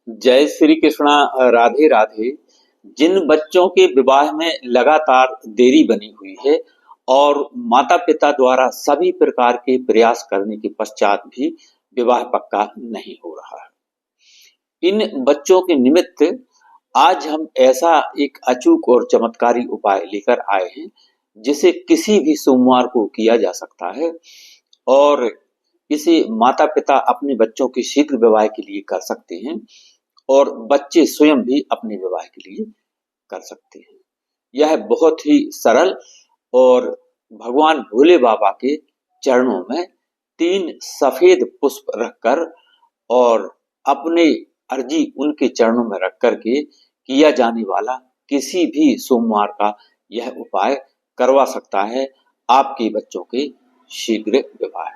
जय श्री कृष्णा। राधे राधे। जिन बच्चों के विवाह में लगातार देरी बनी हुई है और माता पिता द्वारा सभी प्रकार के प्रयास करने के पश्चात भी विवाह पक्का नहीं हो रहा है, इन बच्चों के निमित्त आज हम ऐसा एक अचूक और चमत्कारी उपाय लेकर आए हैं जिसे किसी भी सोमवार को किया जा सकता है और इसे माता पिता अपने बच्चों के शीघ्र विवाह के लिए कर सकते हैं और बच्चे स्वयं भी अपने विवाह के लिए कर सकते हैं। यह बहुत ही सरल और भगवान भोले बाबा के चरणों में 3 सफेद पुष्प रखकर और अपने अर्जी उनके चरणों में रख कर के किया जाने वाला किसी भी सोमवार का यह उपाय करवा सकता है आपके बच्चों के शीघ्र विवाह।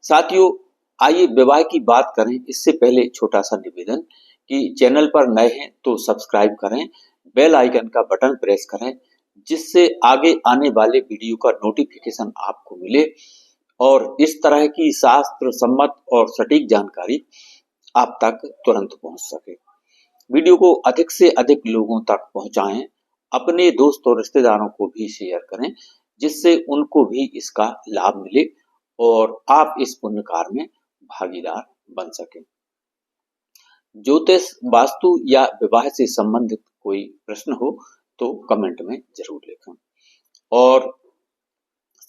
साथियों, आइए विवाह की बात करें। इससे पहले छोटा सा निवेदन कि चैनल पर नए हैं तो सब्सक्राइब करें, बेल आइकन का बटन प्रेस करें जिससे आगे आने वाले वीडियो का नोटिफिकेशन आपको मिले और इस तरह की शास्त्र सम्मत और सटीक जानकारी आप तक तुरंत पहुंच सके। वीडियो को अधिक से अधिक लोगों तक पहुंचाएं, अपने दोस्त और रिश्तेदारों को भी शेयर करें जिससे उनको भी इसका लाभ मिले और आप इस पुण्य कार्य में भागीदार बन सकें। ज्योतिष, वास्तु या विवाह से संबंधित कोई प्रश्न हो तो कमेंट में जरूर लिखें और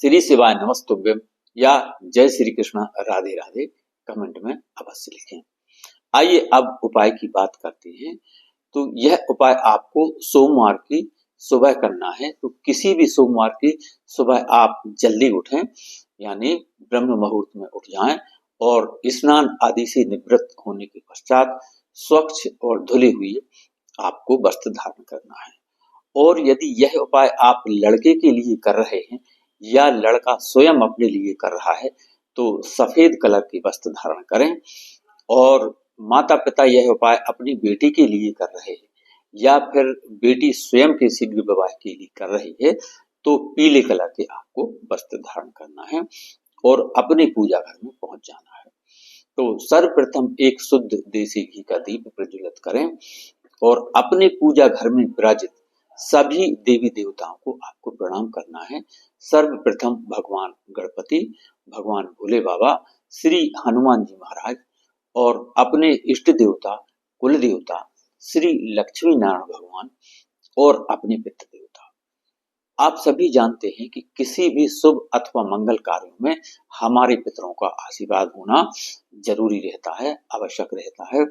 श्री शिवाय नमस्तुभ्यम या जय श्री कृष्ण राधे राधे कमेंट में अवश्य लिखें। आइए अब उपाय की बात करते हैं। तो यह उपाय आपको सोमवार की सुबह करना है। तो किसी भी सोमवार की सुबह आप जल्दी उठें, यानी ब्रह्म मुहूर्त में उठ जाएं और स्नान आदि से निवृत्त होने के पश्चात स्वच्छ और धुली हुई आपको वस्त्र धारण करना है। और यदि यह उपाय आप लड़के के लिए कर रहे हैं या लड़का स्वयं अपने लिए कर रहा है तो सफेद कलर के वस्त्र धारण करें। और माता पिता यह उपाय अपनी बेटी के लिए कर रहे हैं या फिर बेटी स्वयं के शीघ्र विवाह के लिए कर रही है तो पीले कलर के आपको वस्त्र धारण करना है और अपने पूजा घर में पहुंच जाना है। तो सर्वप्रथम एक शुद्ध देसी घी का दीप प्रज्वलित करें और अपने पूजा घर में विराजित सभी देवी देवताओं को आपको प्रणाम करना है। सर्वप्रथम भगवान गणपति, भगवान भोले बाबा, श्री हनुमान जी महाराज और अपने इष्ट देवता, कुल देवता श्री लक्ष्मी नारायण भगवान और अपने पितृ देवता। आप सभी जानते हैं कि किसी भी शुभ अथवा मंगल कार्यों में हमारे पितरों का आशीर्वाद होना जरूरी रहता है, आवश्यक रहता है।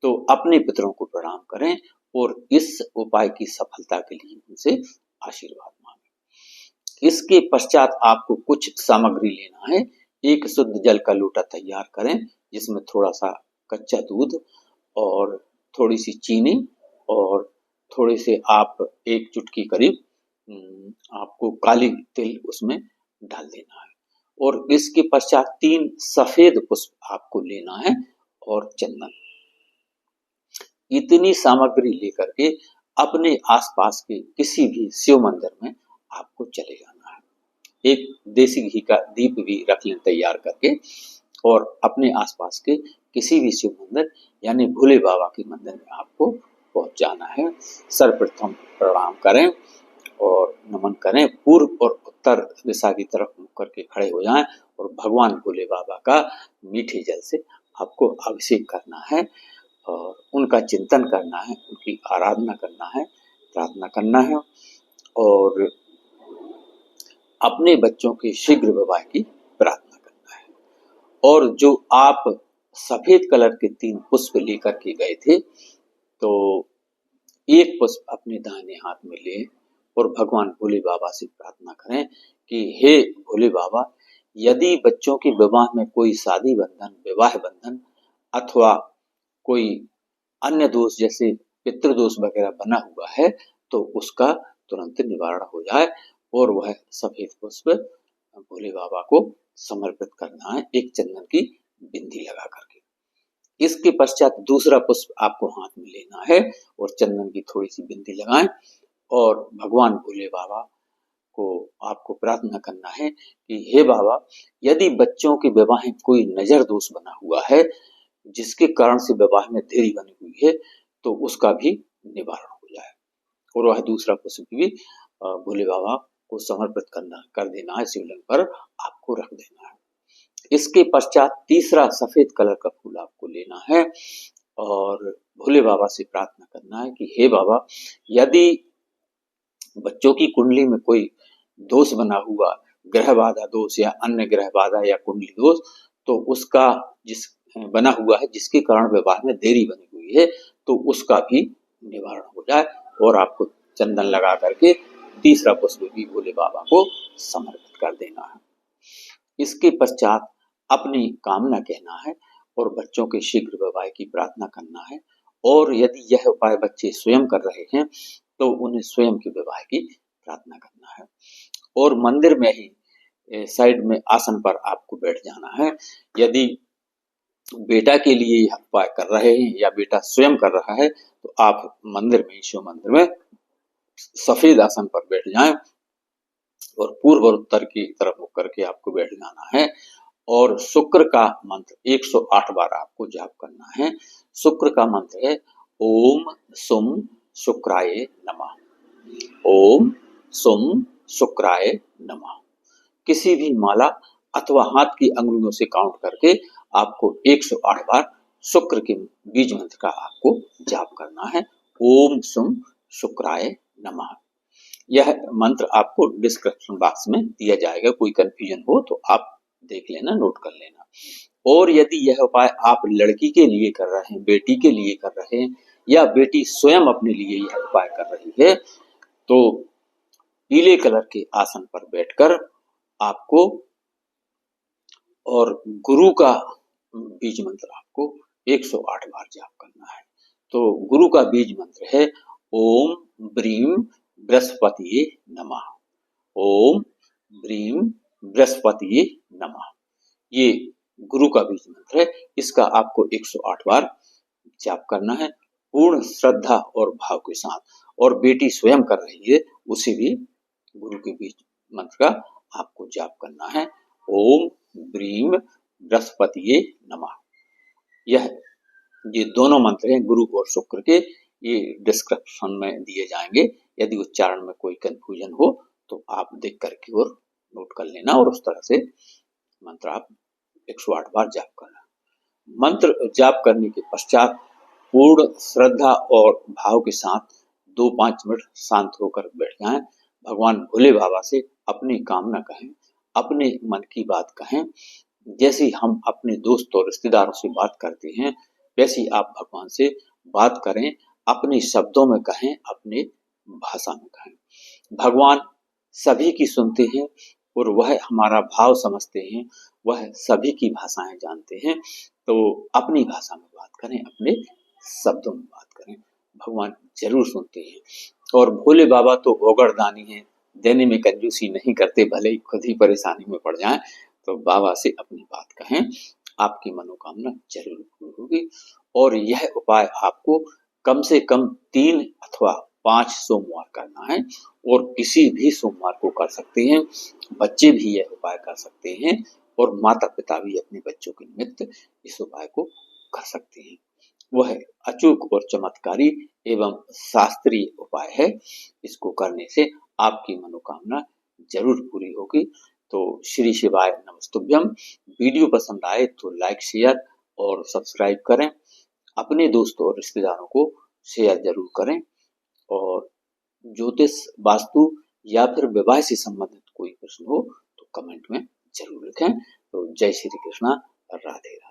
तो अपने पितरों को प्रणाम करें और इस उपाय की सफलता के लिए उनसे आशीर्वाद मांगें। इसके पश्चात आपको कुछ सामग्री लेना है। एक शुद्ध जल का लोटा तैयार करें जिसमें थोड़ा सा कच्चा दूध और थोड़ी सी चीनी और थोड़े से आप एक चुटकी करीब आपको काली तिल उसमें डाल देना है। और इसके पश्चात 3 सफेद पुष्प आपको लेना है और चंदन। इतनी सामग्री लेकर के अपने आसपास के किसी भी शिव मंदिर में आपको चले जाना है। एक देसी घी का दीप भी रख लें तैयार करके और अपने आसपास के किसी भी शिव मंदिर यानी भोले बाबा के मंदिर में आपको पहुंच जाना है। सर्वप्रथम प्रणाम करें और नमन करें। पूर्व और उत्तर दिशा की तरफ मुख करके खड़े हो जाएं और भगवान भोले बाबा का मीठे जल से आपको अभिषेक करना है और उनका चिंतन करना है, उनकी आराधना करना है, प्रार्थना करना है और अपने बच्चों के शीघ्र विवाह की प्रार्थना करना है। और जो आप सफेद कलर के 3 पुष्प लेकर के गए थे तो एक पुष्प अपने दाहिने हाथ में लें और भगवान भोले बाबा से प्रार्थना करें कि हे भोले बाबा, यदि बच्चों के विवाह में कोई शादी बंधन, विवाह बंधन अथवा कोई अन्य दोष जैसे पितृदोष वगैरह बना हुआ है तो उसका तुरंत निवारण हो जाए और वह सफेद पुष्प भोले बाबा को समर्पित करना है एक चंदन की बिंदी लगा करके। इसके पश्चात दूसरा पुष्प आपको हाथ में लेना है और चंदन की थोड़ी सी बिंदी लगाएं और भगवान भोले बाबा को आपको प्रार्थना करना है कि हे बाबा, यदि बच्चों के विवाह में कोई नजर दोष बना हुआ है जिसके कारण से विवाह में देरी बनी हुई है तो उसका भी निवारण हो जाए। और वह दूसरा पुष्प भी भोले बाबा को समर्पित कर देना है, शिवलिंग पर आपको रख देना है। इसके पश्चात तीसरा सफेद कलर का फूल आपको लेना है और भोले बाबा से प्रार्थना करना है कि हे बाबा, यदि बच्चों की कुंडली में कोई दोष बना हुआ, ग्रह बाधा दोष या अन्य ग्रह बाधा या कुंडली दोष, तो उसका जिस बना हुआ है जिसके कारण विवाह में देरी बनी हुई है तो उसका भी निवारण हो जाए। और आपको चंदन लगा करके तीसरा पुष्प भी भोले बाबा को समर्पित कर देना है। इसके पश्चात अपनी कामना कहना है और बच्चों के शीघ्र विवाह की प्रार्थना करना है। और यदि यह उपाय बच्चे स्वयं कर रहे हैं तो उन्हें स्वयं के विवाह की प्रार्थना करना है। और मंदिर में ही साइड में आसन पर आपको बैठ जाना है। यदि बेटा के लिए यह उपाय कर रहे हैं या बेटा स्वयं कर रहा है तो आप मंदिर में, शिव मंदिर में सफेद आसन पर बैठ जाएं और पूर्व और उत्तर की तरफ मुख करके आपको बैठ जाना है। और शुक्र का मंत्र 108 बार आपको जाप करना है। शुक्र का मंत्र है ओम सुम शुक्राय नमः, ओम सुम शुक्राय नमः। किसी भी माला अथवा हाथ की अंगुलियों से काउंट करके आपको 108 बार शुक्र के बीज मंत्र का आपको जाप करना है, ओम सुम शुक्राय नमः। यह मंत्र आपको डिस्क्रिप्शन बॉक्स में दिया जाएगा, कोई कंफ्यूजन हो तो आप देख लेना, नोट कर लेना। और यदि यह उपाय आप लड़की के लिए कर रहे हैं, बेटी के लिए कर रहे हैं या बेटी स्वयं अपने लिए यह उपाय कर रही है तो पीले कलर के आसन पर बैठकर आपको और गुरु का बीज मंत्र आपको 108 बार जाप करना है। तो गुरु का बीज मंत्र है ओम ब्रीम बृहस्पतिये नमः, ओम ब्रीम बृहस्पतिये नमः। ये गुरु का बीज मंत्र है, इसका आपको 108 बार जाप करना है पूर्ण श्रद्धा और भाव के साथ। और बेटी स्वयं कर रही है उसे भी गुरु के बीज मंत्र का आपको जाप करना है, ओम ब्रीम बृहस्पतिये नमः। ये दोनों मंत्र हैं गुरु और शुक्र के, ये डिस्क्रिप्शन में दिए जाएंगे। यदि उच्चारण में कोई कंफ्यूजन हो तो आप देख करके और नोट कर लेना और उस तरह से मंत्र आप 108 बार जाप करना। मंत्र जाप करने के पश्चात पूर्ण श्रद्धा और भाव के साथ 2-5 मिनट शांत होकर बैठ जाएं। भगवान भोले बाबा से अपनी कामना कहें, अपने मन की बात कहें। जैसे हम अपने दोस्त और रिश्तेदारों से बात करते हैं वैसे आप भगवान से बात करें, अपने शब्दों में कहें, अपने भाषा में कहें। भगवान सभी की सुनते हैं और वह हमारा भाव समझते हैं, वह सभी की भाषाएं जानते हैं। तो अपनी भाषा में बात करें, अपने शब्दों में बात करें, भगवान जरूर सुनते हैं। और भोले बाबा तो ओगरदानी हैं, देने में कंजूसी नहीं करते, भले ही खुद ही परेशानी में पड़ जाएं तो बाबा से अपनी बात कहें, आपकी मनोकामना जरूर पूरी होगी। और यह उपाय आपको कम से कम 3 अथवा 5 सोमवार करना है और किसी भी सोमवार को कर सकते हैं। बच्चे भी यह उपाय कर सकते हैं और माता पिता भी अपने बच्चों के निमित्त इस उपाय को कर सकते हैं। वह अचूक और चमत्कारी एवं शास्त्रीय उपाय है। इसको करने से आपकी मनोकामना जरूर पूरी होगी। तो श्री शिवाय नमस्तुभ्यम। वीडियो पसंद आए तो लाइक, शेयर और सब्सक्राइब करें। अपने दोस्तों और रिश्तेदारों को शेयर जरूर करें। और ज्योतिष, वास्तु या फिर विवाह से संबंधित कोई प्रश्न हो तो कमेंट में जरूर लिखें। तो जय श्री कृष्णा, राधे राधे।